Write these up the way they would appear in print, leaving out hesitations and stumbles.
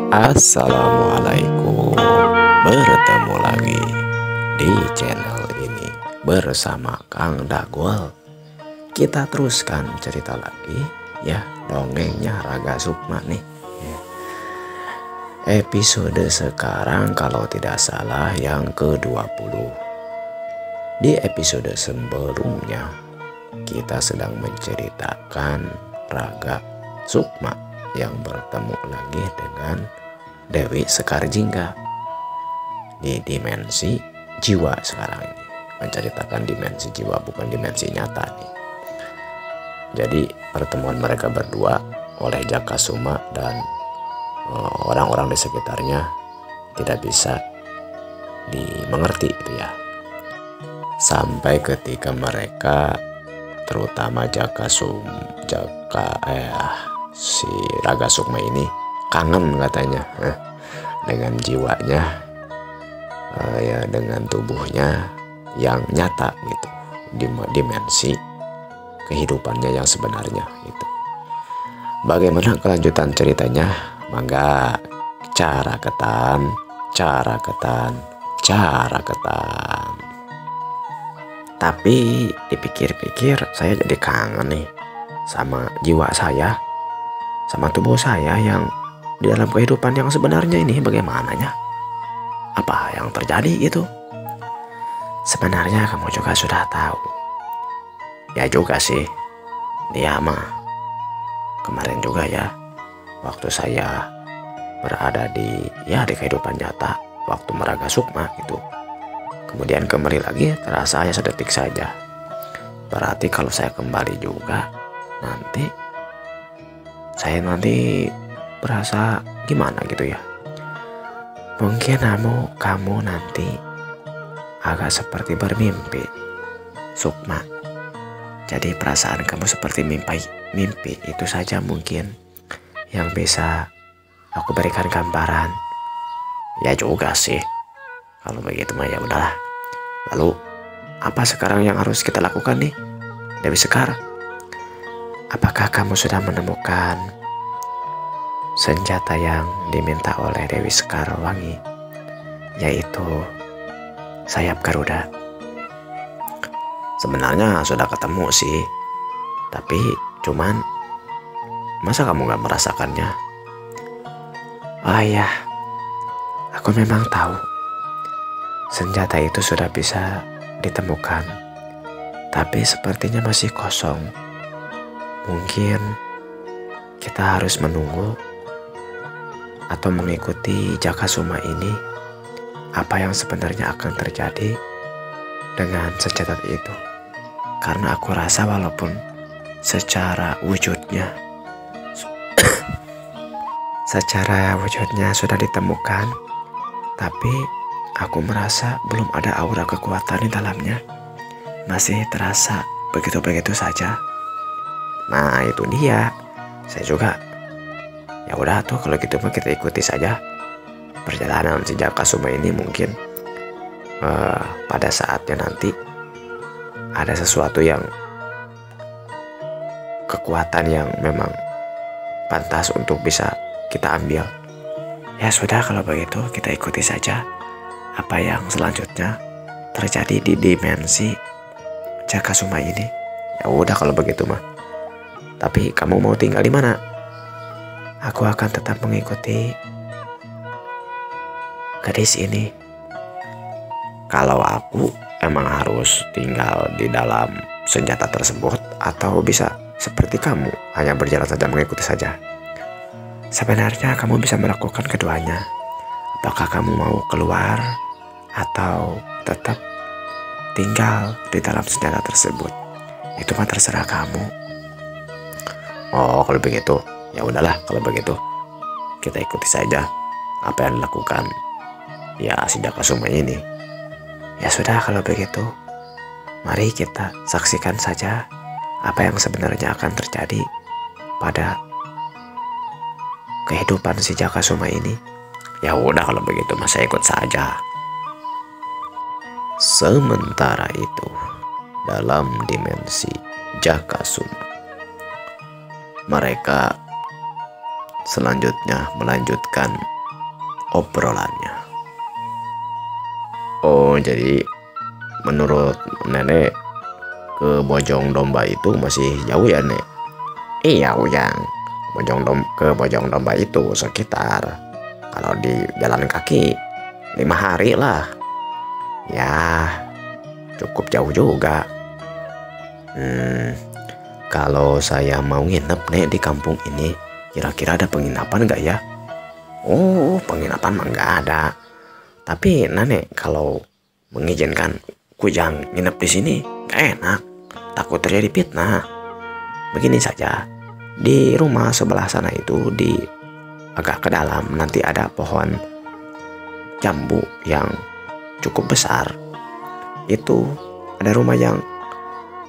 Assalamualaikum. Bertemu lagi di channel ini bersama Kang Dagwal. Kita teruskan cerita lagi ya, dongengnya Raga Sukma nih ya. Episode sekarang kalau tidak salah yang ke-20. Di episode sebelumnya kita sedang menceritakan Raga Sukma yang bertemu lagi dengan Dewi Sekarjingga di dimensi jiwa sekarang ini. Menceritakan dimensi jiwa, bukan dimensi nyata nih. Jadi pertemuan mereka berdua oleh Jakasuma dan orang-orang di sekitarnya tidak bisa dimengerti gitu ya. Sampai ketika mereka, terutama si Raga Sukma ini kangen katanya dengan jiwanya, ya dengan tubuhnya yang nyata gitu, di dimensi kehidupannya yang sebenarnya gitu. Bagaimana kelanjutan ceritanya? Mangga cara ketan. Tapi dipikir-pikir saya jadi kangen nih sama jiwa saya, sama tubuh saya yang di dalam kehidupan yang sebenarnya ini bagaimananya? Apa yang terjadi gitu? Sebenarnya kamu juga sudah tahu. Ya juga sih, dia mah kemarin juga ya, waktu saya berada di kehidupan nyata, waktu Meraga Sukma gitu. Kemudian kembali lagi terasa hanya sedetik saja. Berarti kalau saya kembali juga saya nanti berasa gimana gitu ya. Mungkin kamu nanti agak seperti bermimpi, Sukma. Jadi perasaan kamu seperti mimpi itu saja mungkin yang bisa aku berikan gambaran. Ya juga sih. Kalau begitu mah ya udahlah. Lalu apa sekarang yang harus kita lakukan nih, Dewi Sekar? Apakah kamu sudah menemukan senjata yang diminta oleh Dewi Sekarwangi, yaitu sayap Garuda? Sebenarnya sudah ketemu sih, tapi cuman masa kamu gak merasakannya? Oh iya, aku memang tahu senjata itu sudah bisa ditemukan, tapi sepertinya masih kosong. Mungkin kita harus menunggu atau mengikuti Jakasuma ini, apa yang sebenarnya akan terjadi dengan senjata itu. Karena aku rasa walaupun secara wujudnya sudah ditemukan, tapi aku merasa belum ada aura kekuatan di dalamnya. Masih terasa begitu-begitu saja. Nah itu dia. Saya juga ya udah tuh, kalau gitu mah kita ikuti saja perjalanan si Jakasuma ini. Mungkin pada saatnya nanti ada sesuatu yang kekuatan yang memang pantas untuk bisa kita ambil. Ya sudah, kalau begitu kita ikuti saja apa yang selanjutnya terjadi di dimensi Jakasuma ini. Ya udah kalau begitu mah. Tapi kamu mau tinggal di mana? Aku akan tetap mengikuti gadis ini. Kalau aku emang harus tinggal di dalam senjata tersebut, atau bisa seperti kamu hanya berjalan saja mengikuti saja? Sebenarnya kamu bisa melakukan keduanya. Apakah kamu mau keluar atau tetap tinggal di dalam senjata tersebut? Itu mah terserah kamu. Oh kalau begitu ya udahlah, kalau begitu kita ikuti saja apa yang dilakukan ya si Jakasuma ini. Ya sudah, kalau begitu mari kita saksikan saja apa yang sebenarnya akan terjadi pada kehidupan si Jakasuma ini. Ya udah kalau begitu mas, saya ikut saja. Sementara itu dalam dimensi Jakasuma, mereka selanjutnya melanjutkan obrolannya. Oh, jadi menurut nenek ke Bojong Domba itu masih jauh ya, Nek? Iya, Ujang. Ke Bojong Domba itu sekitar, kalau di jalan kaki 5 hari lah. Ya, cukup jauh juga. Kalau saya mau nginep nih di kampung ini, kira-kira ada penginapan nggak ya? Oh, penginapan mah nggak ada. Tapi nenek kalau mengizinkan Kujang nginep di sini, nggak enak. Takut terjadi fitnah. Begini saja, di rumah sebelah sana itu, di agak ke dalam, nanti ada pohon jambu yang cukup besar. Itu ada rumah yang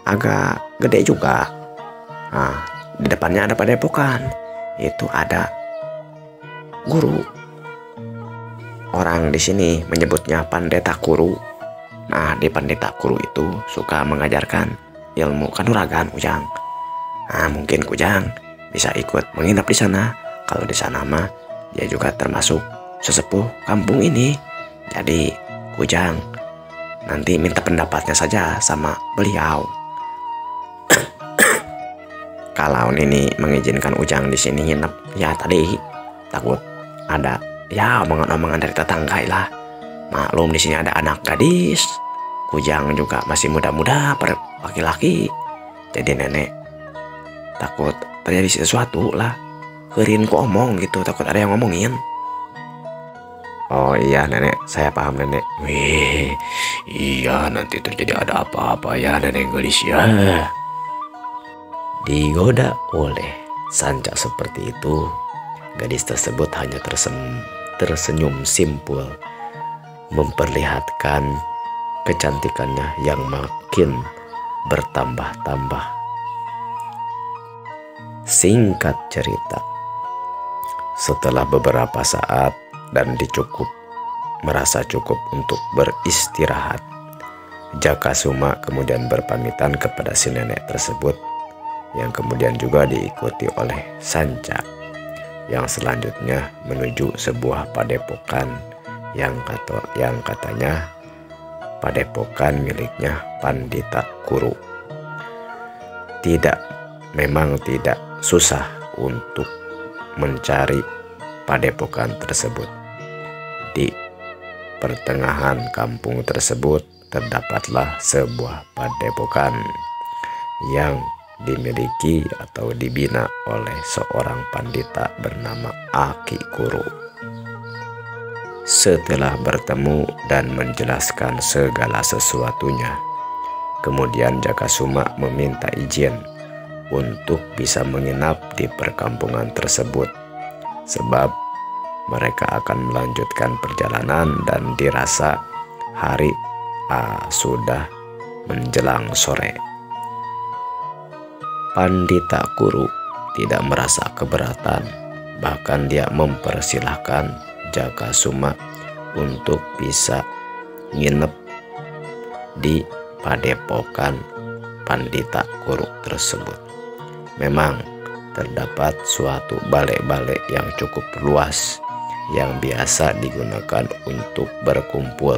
agak gede juga. Nah, di depannya ada padepokan. Itu ada guru. Orang di sini menyebutnya Pandeta Kuru. Nah, di Pandeta Kuru itu suka mengajarkan ilmu kanuragan, Ujang. Nah, mungkin Kujang bisa ikut menginap di sana. Kalau di sana mah dia juga termasuk sesepuh kampung ini. Jadi Kujang nanti minta pendapatnya saja sama beliau. Kalau Nini mengizinkan Ujang di sini nginep, ya tadi takut ada ya omongan-omongan dari tetangga lah. Maklum di sini ada anak gadis. Kujang juga masih muda-muda, laki-laki. Jadi nenek takut terjadi sesuatu lah. Kerin ku omong gitu, takut ada yang ngomongin. Oh iya nenek, saya paham nenek. Wih, iya nanti terjadi ada apa-apa ya nenek gelis ya. Digoda oleh Sanca seperti itu, gadis tersebut hanya tersenyum simpul, memperlihatkan kecantikannya yang makin bertambah-tambah. Singkat cerita, setelah beberapa saat dan merasa cukup untuk beristirahat, Jakasuma kemudian berpamitan kepada si nenek tersebut, yang kemudian juga diikuti oleh Sanca, yang selanjutnya menuju sebuah padepokan yang katanya padepokan miliknya Pandita Kuru. Memang tidak susah untuk mencari padepokan tersebut. Di pertengahan kampung tersebut terdapatlah sebuah padepokan yang dimiliki atau dibina oleh seorang pandita bernama Aki Kuru. Setelah bertemu dan menjelaskan segala sesuatunya, kemudian Jakasuma meminta izin untuk bisa menginap di perkampungan tersebut, sebab mereka akan melanjutkan perjalanan dan dirasa hari sudah menjelang sore. Pandita Kuru tidak merasa keberatan, bahkan dia mempersilahkan Jakasuma untuk bisa nginep di padepokan Pandita Kuru tersebut. Memang terdapat suatu balai-balai yang cukup luas yang biasa digunakan untuk berkumpul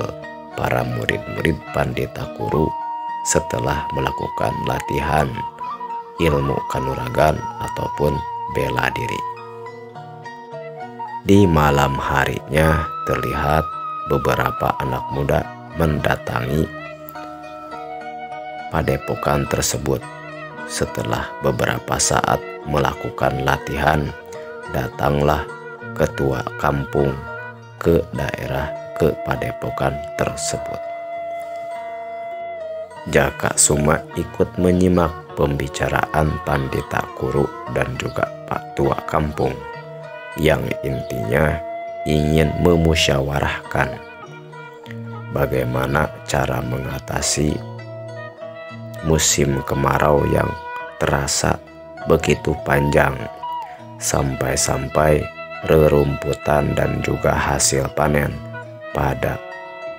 para murid-murid Pandita Kuru setelah melakukan latihan ilmu kanuragan ataupun bela diri. Di malam harinya terlihat beberapa anak muda mendatangi padepokan tersebut. Setelah beberapa saat melakukan latihan, datanglah ketua kampung ke padepokan tersebut. Jakasuma ikut menyimak pembicaraan Pandita Kuru dan juga Pak Tua Kampung, yang intinya ingin memusyawarahkan bagaimana cara mengatasi musim kemarau yang terasa begitu panjang, sampai-sampai rerumputan dan juga hasil panen pada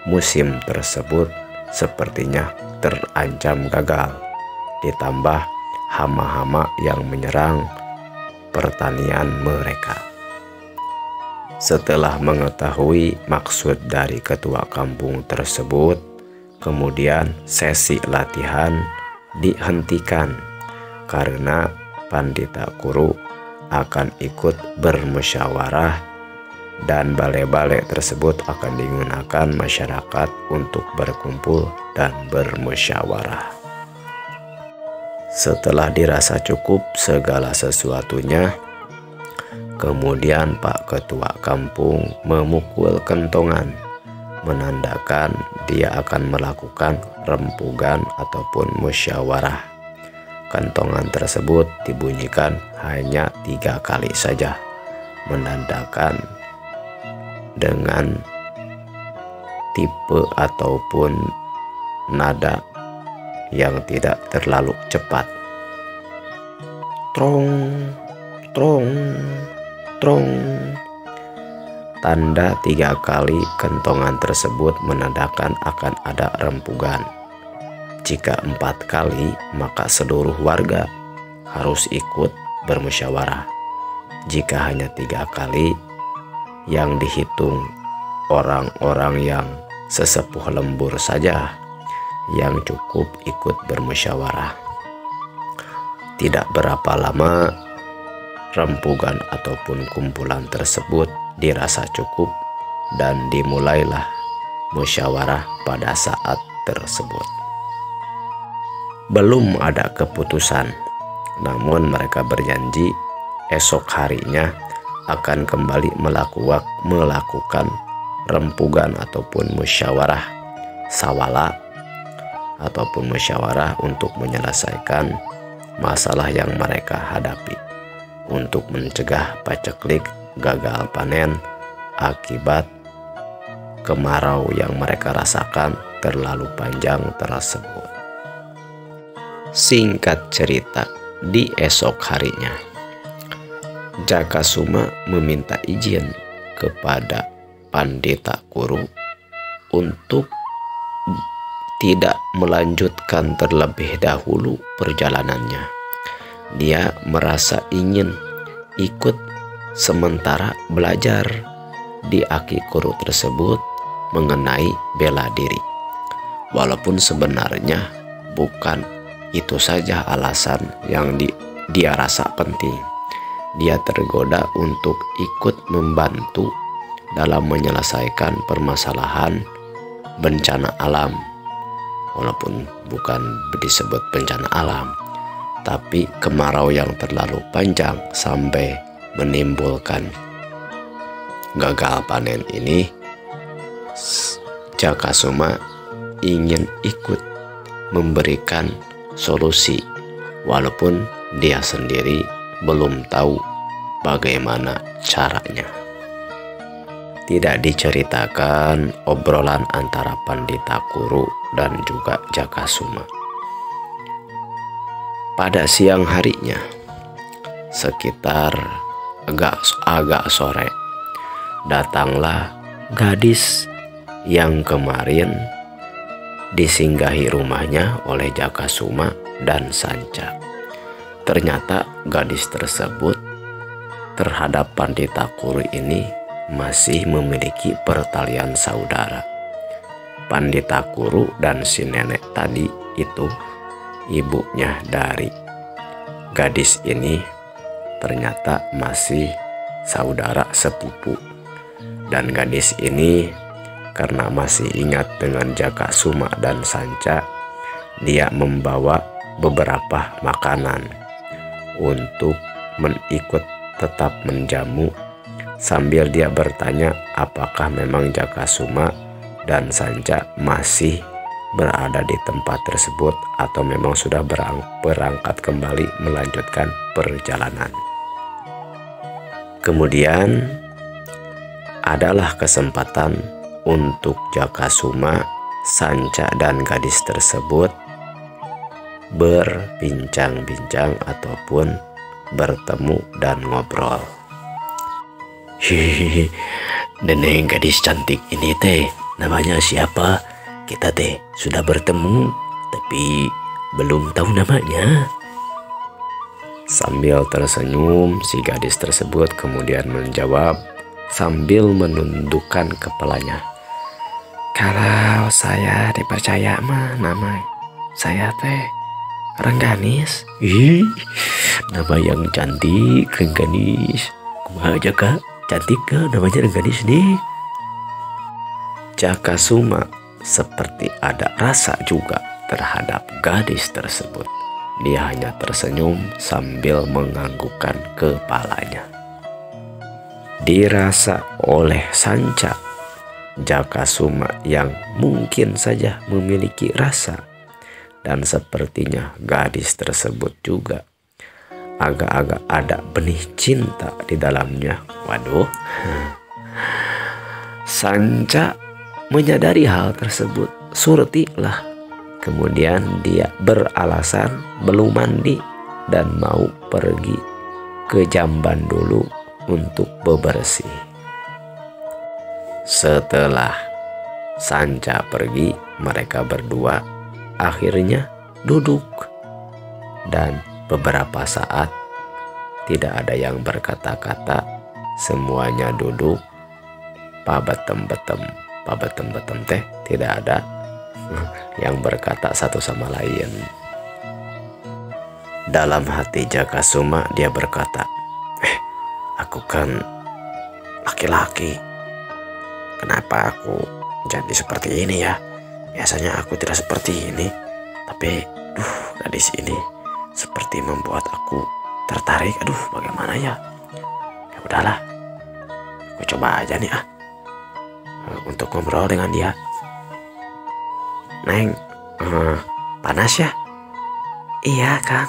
musim tersebut sepertinya terancam gagal, ditambah hama-hama yang menyerang pertanian mereka. Setelah mengetahui maksud dari ketua kampung tersebut, kemudian sesi latihan dihentikan karena Pandita Kuru akan ikut bermusyawarah dan balai-balai tersebut akan digunakan masyarakat untuk berkumpul dan bermusyawarah. Setelah dirasa cukup segala sesuatunya, kemudian Pak Ketua Kampung memukul kentongan, menandakan dia akan melakukan rempugan ataupun musyawarah. Kentongan tersebut dibunyikan hanya 3 kali saja, menandakan dengan tipe ataupun nada yang tidak terlalu cepat. Trong, trong, trong. Tanda 3 kali kentongan tersebut menandakan akan ada rempugan. Jika 4 kali, maka seluruh warga harus ikut bermusyawarah. Jika hanya 3 kali, yang dihitung orang-orang yang sesepuh lembur saja yang cukup ikut bermusyawarah. Tidak berapa lama, rempugan ataupun kumpulan tersebut dirasa cukup dan dimulailah musyawarah pada saat tersebut. Belum ada keputusan, namun mereka berjanji esok harinya akan kembali melakukan rempugan ataupun musyawarah sawala ataupun musyawarah untuk menyelesaikan masalah yang mereka hadapi untuk mencegah paceklik gagal panen akibat kemarau yang mereka rasakan terlalu panjang tersebut. Singkat cerita, di esok harinya Jakasuma meminta izin kepada Pandita Kuru untuk tidak melanjutkan terlebih dahulu perjalanannya. Dia merasa ingin ikut sementara belajar di Akikuru tersebut mengenai bela diri. Walaupun sebenarnya bukan itu saja alasan yang dia rasa penting. Dia tergoda untuk ikut membantu dalam menyelesaikan permasalahan bencana alam. Walaupun bukan disebut bencana alam, tapi kemarau yang terlalu panjang sampai menimbulkan gagal panen ini, Jakasuma ingin ikut memberikan solusi, walaupun dia sendiri belum tahu bagaimana caranya. Tidak diceritakan obrolan antara Pandita Kuru dan juga Jakasuma. Pada siang harinya, sekitar agak sore, datanglah gadis yang kemarin disinggahi rumahnya oleh Jakasuma dan Sanca. Ternyata gadis tersebut terhadap Pandita Kuru ini masih memiliki pertalian saudara. Pandita Kuru dan si nenek tadi itu, ibunya dari gadis ini, ternyata masih saudara sepupu. Dan gadis ini karena masih ingat dengan Jakasuma dan Sanca, dia membawa beberapa makanan untuk ikut tetap menjamu, sambil dia bertanya apakah memang Jakasuma dan Sanca masih berada di tempat tersebut atau memang sudah berangkat kembali melanjutkan perjalanan. Kemudian adalah kesempatan untuk Jakasuma, Sanca, dan gadis tersebut berbincang-bincang ataupun bertemu dan ngobrol. Hihihi, nenek gadis cantik ini teh namanya siapa? Kita teh sudah bertemu tapi belum tahu namanya. Sambil tersenyum, si gadis tersebut kemudian menjawab, sambil menundukkan kepalanya. Kalau saya dipercaya mah nama saya teh Rengganis. Ih, nama yang cantik, Rengganis. Kumaha Jaka? Cantik gak namanya Rengganis nih? Jakasuma seperti ada rasa juga terhadap gadis tersebut. Dia hanya tersenyum sambil menganggukkan kepalanya. Dirasa oleh Sanca, Jakasuma yang mungkin saja memiliki rasa, dan sepertinya gadis tersebut juga agak-agak ada benih cinta di dalamnya. Waduh. Sanca menyadari hal tersebut, surti lah. Kemudian dia beralasan belum mandi dan mau pergi ke jamban dulu untuk bebersih. Setelah Sanca pergi, mereka berdua akhirnya duduk. Dan beberapa saat tidak ada yang berkata-kata, semuanya duduk pabetem-betem. Pabetem-betem teh tidak ada yang berkata satu sama lain. Dalam hati Jakasuma dia berkata, aku kan laki-laki, kenapa aku jadi seperti ini ya? Biasanya aku tidak seperti ini, tapi gadis ini seperti membuat aku tertarik. Bagaimana ya? Ya udahlah, aku coba aja nih untuk ngobrol dengan dia. Neng, panas ya? Iya Kang.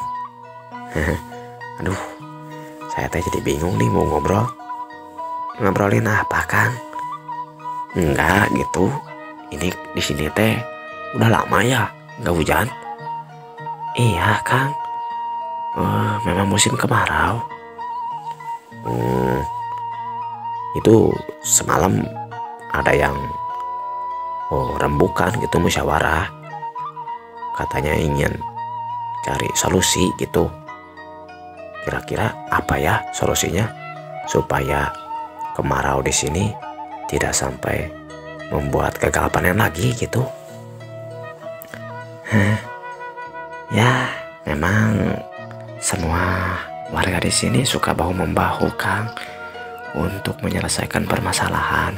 Saya teh jadi bingung nih mau ngobrol. Ngobrolin apa Kang? Enggak gitu. Ini di sini teh udah lama ya nggak hujan. Iya Kang. Memang musim kemarau. Itu semalam ada yang rembukan gitu, musyawarah. Katanya ingin cari solusi gitu. Kira-kira apa ya solusinya supaya kemarau di sini tidak sampai membuat gagal panen lagi gitu. Ya, memang semua warga di sini suka bahu-membahu Kang untuk menyelesaikan permasalahan.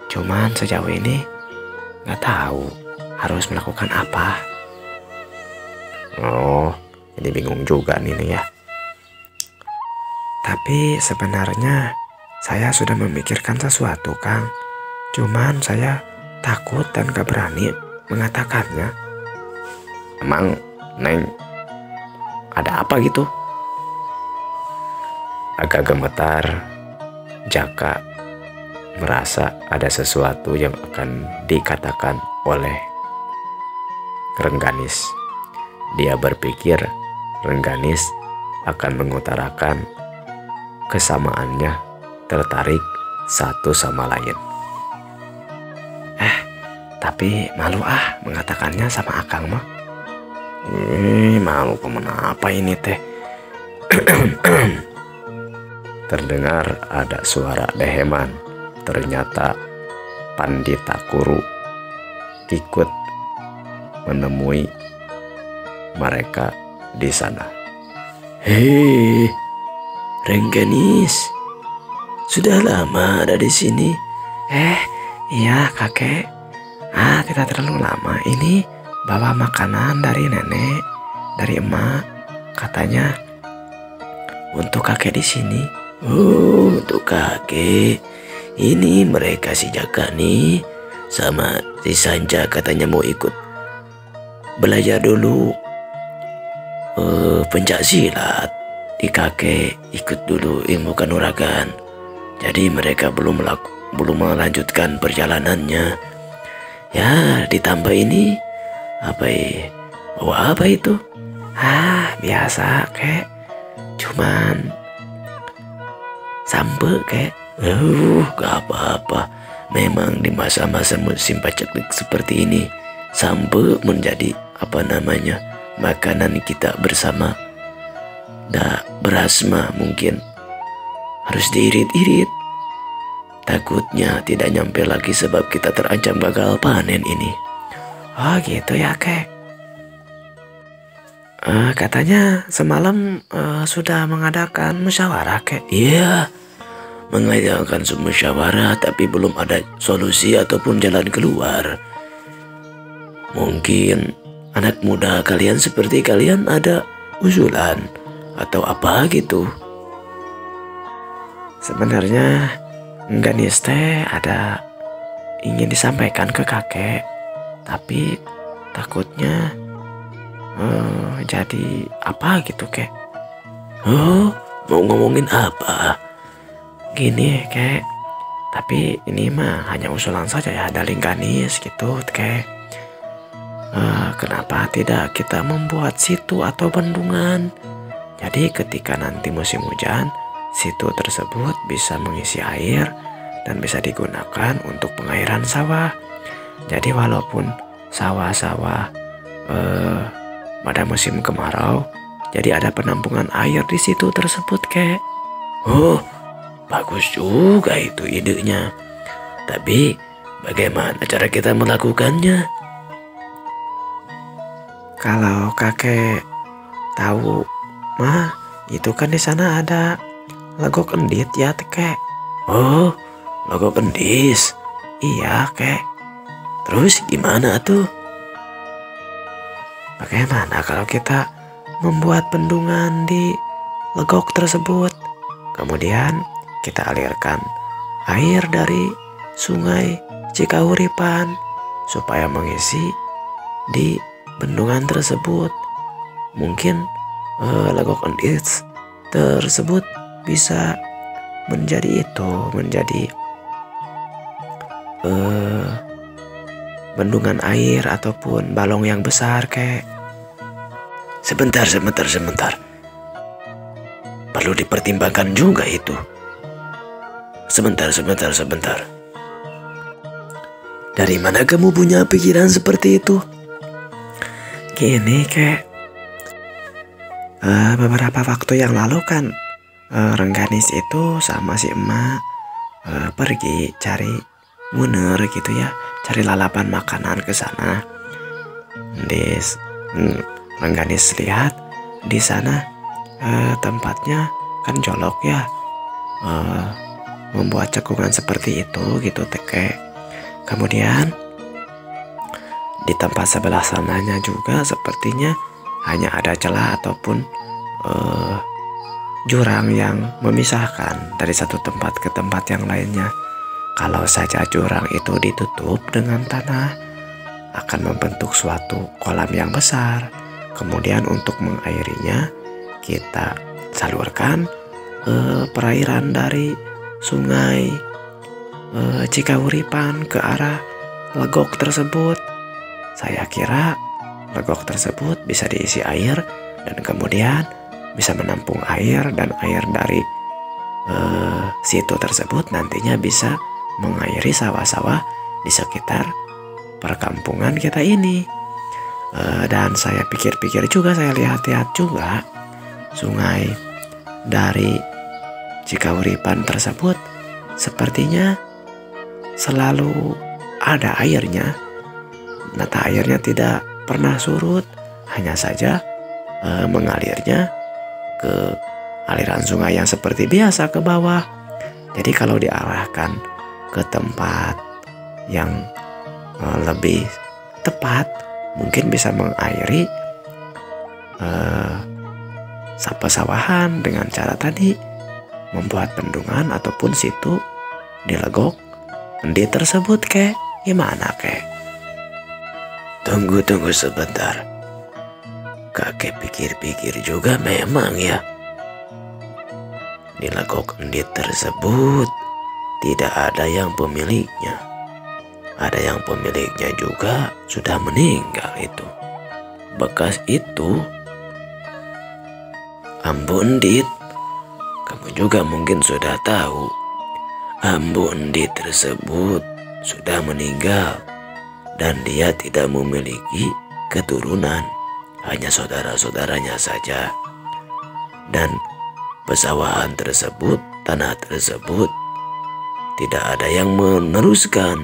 Cuman sejauh ini nggak tahu harus melakukan apa. Oh, jadi bingung juga nih ya. Tapi sebenarnya saya sudah memikirkan sesuatu Kang. Cuman saya takut dan gak berani mengatakannya. Emang Neng ada apa gitu? Agak gemetar, Jaka merasa ada sesuatu yang akan dikatakan oleh Rengganis. Dia berpikir Rengganis akan mengutarakan kesamaannya, tertarik satu sama lain. Tapi malu mengatakannya sama Akang mah. Malu kemana apa ini teh? Terdengar ada suara deheman. Ternyata Pandita Kuru ikut menemui mereka di sana. Hei, Rengganis, sudah lama ada di sini. Iya kakek. Tidak terlalu lama. Ini bawa makanan dari nenek, dari emak. Katanya untuk kakek di sini. Oh, untuk kakek. Ini mereka si Jaka nih sama si Sanca katanya mau ikut belajar dulu pencak silat. Di kakek ikut dulu ilmu kanuragan. Jadi mereka belum melanjutkan perjalanannya. Ya, ditambah ini bawa apa itu? Biasa kek. Cuman sampe kek. Gak apa-apa. Memang di masa-masa musim paceklik seperti ini, sampe menjadi makanan kita bersama. Dah berasma mungkin harus diirit-irit. Takutnya tidak nyampe lagi sebab kita terancam gagal panen ini. Oh gitu ya kek. Katanya semalam sudah mengadakan musyawarah kek. Iya, mengadakan musyawarah tapi belum ada solusi ataupun jalan keluar. Mungkin anak muda kalian seperti kalian ada usulan atau apa gitu. Sebenarnya Ganis teh ada ingin disampaikan ke kakek, tapi takutnya jadi apa gitu kek. Oh, mau ngomongin apa? Gini kek, tapi ini mah hanya usulan saja ya dari Ganis gitu kek. Kenapa tidak kita membuat situ atau bendungan? Jadi ketika nanti musim hujan, situ tersebut bisa mengisi air dan bisa digunakan untuk pengairan sawah. Jadi walaupun sawah-sawah pada musim kemarau, jadi ada penampungan air di situ tersebut kek. Oh, bagus juga itu idenya. Tapi bagaimana cara kita melakukannya? Kalau kakek tahu mah, itu kan di sana ada legok endit ya kek. Oh, legok endis. Iya kek. Terus gimana tuh? Bagaimana kalau kita membuat bendungan di legok tersebut, kemudian kita alirkan air dari sungai Cikahuripan supaya mengisi di bendungan tersebut. Mungkin legok endis tersebut bisa menjadi bendungan air ataupun balong yang besar kek. Sebentar. Perlu dipertimbangkan juga itu. Sebentar. Dari mana kamu punya pikiran seperti itu? Gini kek, beberapa waktu yang lalu kan Rengganis itu sama si emak pergi cari muner gitu ya, cari lalapan makanan ke sana. Rengganis lihat di sana tempatnya kan jolok ya, membuat cekungan seperti itu gitu teke. Kemudian di tempat sebelah sananya juga sepertinya hanya ada celah ataupun jurang yang memisahkan dari satu tempat ke tempat yang lainnya. Kalau saja jurang itu ditutup dengan tanah, akan membentuk suatu kolam yang besar. Kemudian untuk mengairinya, kita salurkan perairan dari sungai Cikahuripan ke arah legok tersebut. Saya kira legok tersebut bisa diisi air dan kemudian bisa menampung air, dan air dari situ tersebut nantinya bisa mengairi sawah-sawah di sekitar perkampungan kita ini. Dan saya pikir-pikir juga, saya lihat-lihat juga sungai dari Cikahuripan tersebut sepertinya selalu ada airnya. Mata airnya tidak pernah surut, hanya saja mengalirnya ke aliran sungai yang seperti biasa ke bawah. Jadi kalau diarahkan ke tempat yang lebih tepat, mungkin bisa mengairi pesawahan dengan cara tadi membuat bendungan ataupun situ di legok endi tersebut kek. Gimana kek? Tunggu sebentar. Kakek pikir-pikir juga memang ya. Di legok endi tersebut tidak ada yang pemiliknya. Ada yang pemiliknya juga sudah meninggal itu. Bekas itu Ambu Endit. Kamu juga mungkin sudah tahu. Ambu Endit tersebut sudah meninggal. Dan dia tidak memiliki keturunan, hanya saudara-saudaranya saja. Dan pesawahan tersebut, tanah tersebut tidak ada yang meneruskan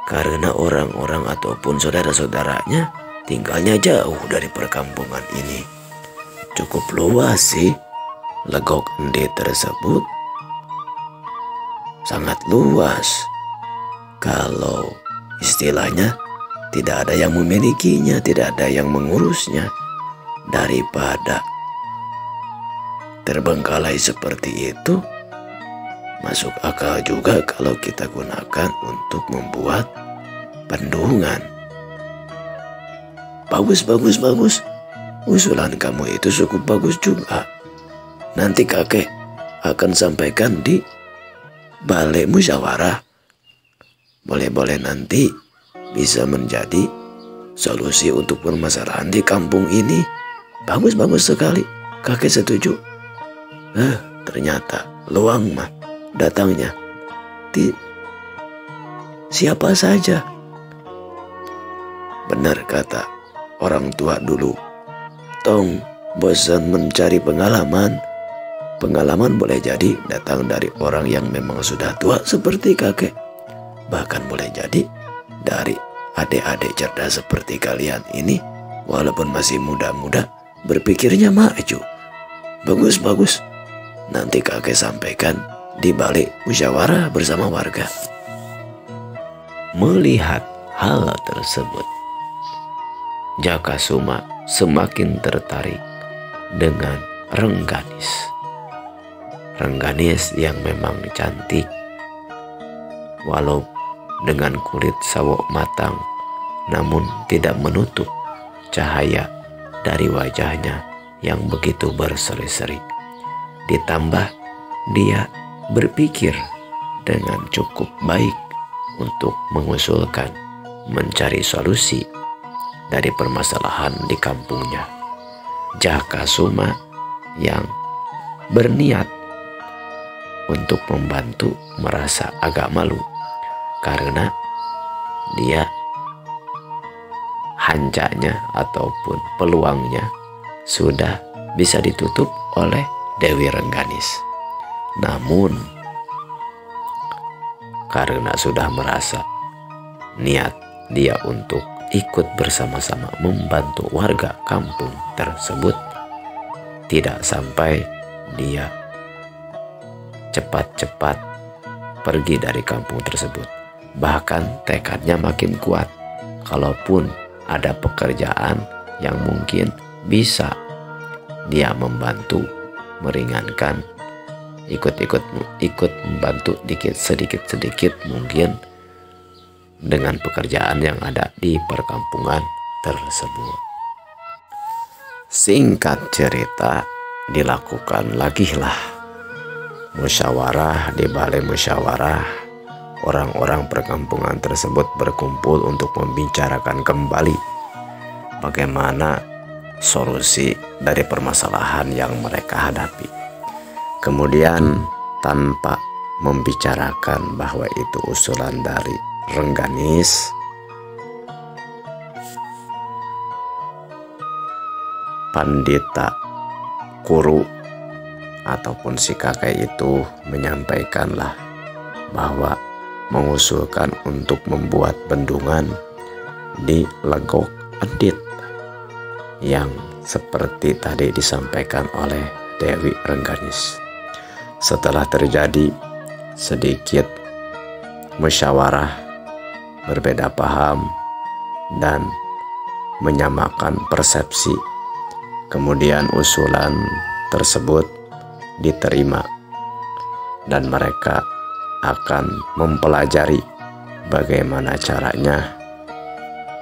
karena orang-orang ataupun saudara-saudaranya tinggalnya jauh dari perkampungan ini. Cukup luas sih Legok Endit tersebut, sangat luas. Kalau istilahnya tidak ada yang memilikinya, tidak ada yang mengurusnya. Daripada terbengkalai seperti itu, masuk akal juga kalau kita gunakan untuk membuat bendungan. Bagus. Usulan kamu itu cukup bagus juga. Nanti kakek akan sampaikan di balai musyawarah. Boleh-boleh nanti bisa menjadi solusi untuk permasalahan di kampung ini. Bagus sekali. Kakek setuju. Ternyata luang mah datangnya siapa saja. Benar kata orang tua dulu, tong bosan mencari pengalaman. Pengalaman boleh jadi datang dari orang yang memang sudah tua seperti kakek. Bahkan boleh jadi dari adik-adik cerdas seperti kalian ini, walaupun masih muda-muda, berpikirnya maju. Bagus. Nanti kakek sampaikan di balik musyawarah bersama warga. Melihat hal tersebut, Jakasuma semakin tertarik dengan Rengganis. Rengganis yang memang cantik, walau dengan kulit sawok matang, namun tidak menutup cahaya dari wajahnya yang begitu berseri-seri. Ditambah dia berpikir dengan cukup baik untuk mengusulkan mencari solusi dari permasalahan di kampungnya. Jakasuma yang berniat untuk membantu merasa agak malu karena dia hancanya ataupun peluangnya sudah bisa ditutup oleh Dewi Rengganis. Namun karena sudah merasa niat dia untuk ikut bersama-sama membantu warga kampung tersebut, tidak sampai dia cepat-cepat pergi dari kampung tersebut. Bahkan tekadnya makin kuat. Kalaupun ada pekerjaan yang mungkin bisa dia membantu meringankan, ikut membantu sedikit mungkin dengan pekerjaan yang ada di perkampungan tersebut. Singkat cerita, dilakukan lagi lah musyawarah. Di balai musyawarah, orang-orang perkampungan tersebut berkumpul untuk membicarakan kembali bagaimana solusi dari permasalahan yang mereka hadapi. Kemudian tanpa membicarakan bahwa itu usulan dari Rengganis, Pandita Kuru ataupun si kakek itu menyampaikanlah bahwa mengusulkan untuk membuat bendungan di Legok Endit yang seperti tadi disampaikan oleh Dewi Rengganis. Setelah terjadi sedikit musyawarah, berbeda paham dan menyamakan persepsi, kemudian usulan tersebut diterima dan mereka akan mempelajari bagaimana caranya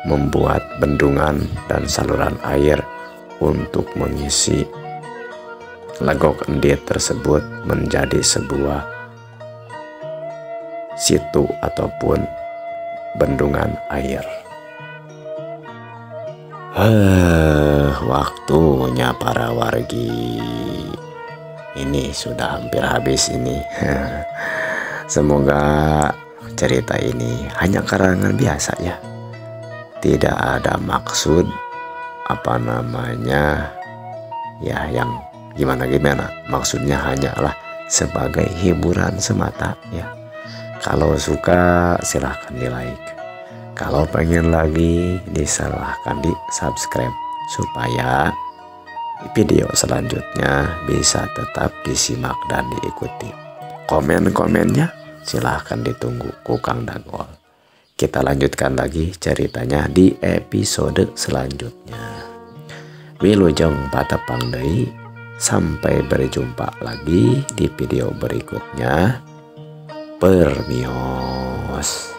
membuat bendungan dan saluran air untuk mengisi Legok Endit tersebut menjadi sebuah situ ataupun bendungan air. Waktunya para wargi ini sudah hampir habis ini. Semoga cerita ini hanya karangan biasa ya. Tidak ada maksud yang gimana, maksudnya hanyalah sebagai hiburan semata ya. Kalau suka silahkan di like. Kalau pengen lagi silahkan di subscribe supaya video selanjutnya bisa tetap disimak dan diikuti. Komen-komennya silahkan ditunggu ku Kang Dagol. Kita lanjutkan lagi ceritanya di episode selanjutnya. Wilujeng patepang deui. Sampai berjumpa lagi di video berikutnya. Permios.